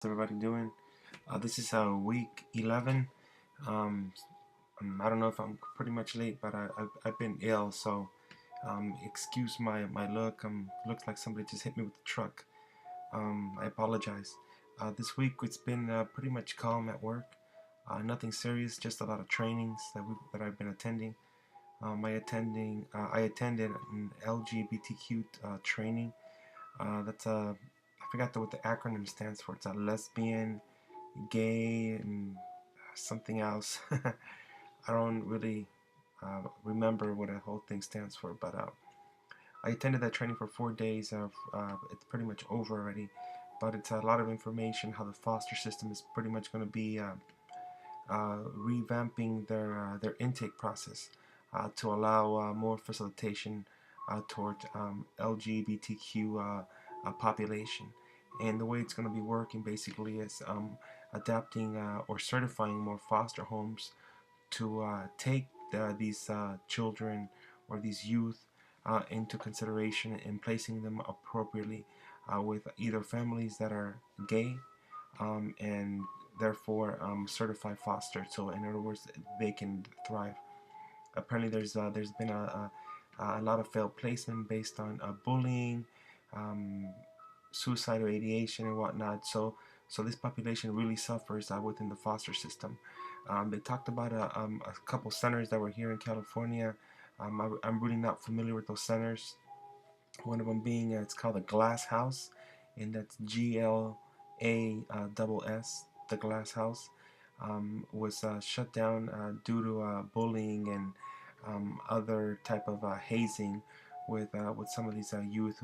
Everybody doing? This is week 11. Um, I don't know if I'm pretty much late, but I've been ill, so excuse my look. Looks like somebody just hit me with a truck. I apologize. This week it's been pretty much calm at work. Nothing serious, just a lot of trainings that I've been attending. I attended an LGBTQ training. I forgot what the acronym stands for. It's a lesbian, gay, and something else. I don't really remember what the whole thing stands for, but I attended that training for 4 days. It's pretty much over already, but it's a lot of information how the foster system is pretty much going to be revamping their intake process to allow more facilitation toward LGBTQ population. And the way it's going to be working basically is adapting or certifying more foster homes to take these children or these youth into consideration and placing them appropriately with either families that are gay and therefore certified foster. So in other words, they can thrive. Apparently, there's been a lot of failed placement based on bullying, um, suicidal ideation, and whatnot. So this population really suffers within the foster system. They talked about a couple centers that were here in California. I'm really not familiar with those centers. One of them being it's called the Glass House, and that's GLASS. The Glass House was shut down due to bullying and other type of hazing with some of these youth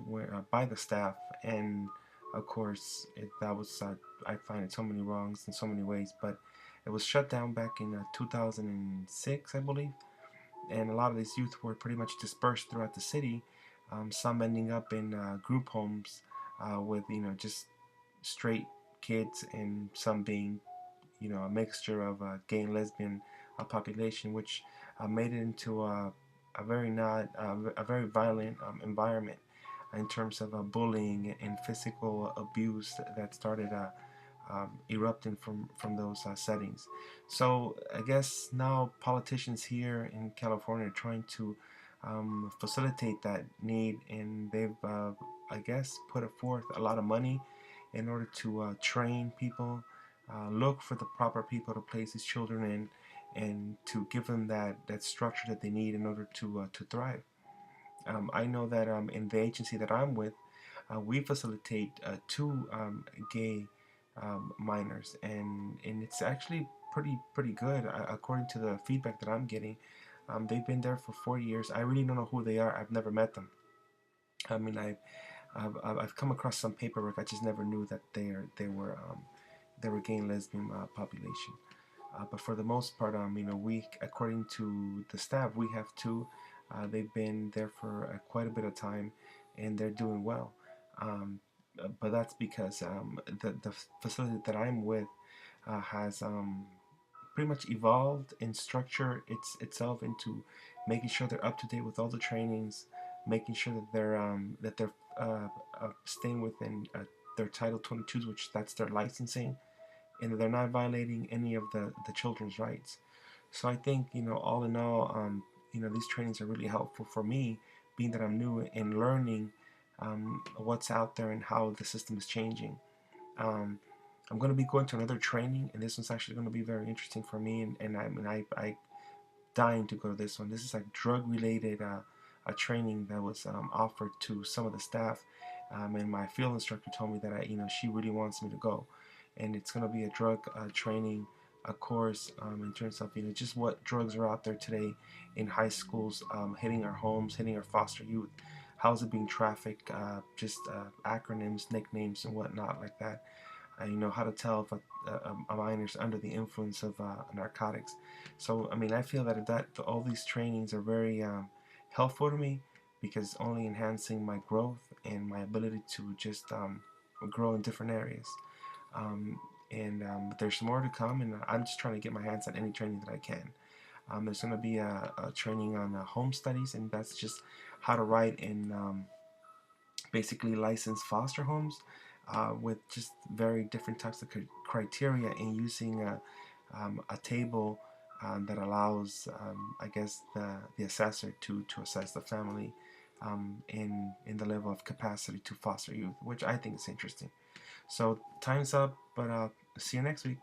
by the staff, and of course that was I find it so many wrongs in so many ways, but it was shut down back in 2006, I believe, and a lot of these youth were pretty much dispersed throughout the city. Some ending up in group homes with just straight kids, and some being a mixture of gay and lesbian population, which made it into a very not a very violent environment in terms of bullying and physical abuse that started erupting from those settings. So I guess now politicians here in California are trying to facilitate that need, and they've I guess put forth a lot of money in order to train people, look for the proper people to place these children in, and to give them that structure that they need in order to thrive. I know that in the agency that I'm with, we facilitate two gay minors, and it's actually pretty good according to the feedback that I'm getting. They've been there for 4 years. I really don't know who they are. I've never met them. I mean, I've come across some paperwork. I just never knew that they were gay and lesbian population. But for the most part, we, according to the staff, we have two. They've been there for quite a bit of time, and they're doing well. But that's because the facility that I'm with has pretty much evolved and structured itself into making sure they're up to date with all the trainings, making sure that they're staying within their Title 22s, which that's their licensing, and they're not violating any of the children's rights. So I think all in all, these trainings are really helpful for me, being that I'm new and learning what's out there and how the system is changing. Um, I'm going to be going to another training, and this one's actually going to be very interesting for me. And I dying to go to this one. This is like drug related a training that was offered to some of the staff, and my field instructor told me that she really wants me to go, and it's going to be a drug training a course in terms of just what drugs are out there today in high schools, hitting our homes, hitting our foster youth. How's it being trafficked? Just acronyms, nicknames, and whatnot like that. How to tell if a minor is under the influence of narcotics. So, I mean, I feel that all these trainings are very helpful to me because it's only enhancing my growth and my ability to just grow in different areas. Um, and there's more to come, and I'm just trying to get my hands on any training that I can. There's going to be a training on home studies, and that's just how to write and basically license foster homes. with just very different types of criteria, and using a table that allows, I guess, the assessor to assess the family in the level of capacity to foster youth, which I think is interesting. So time's up, but see you next week.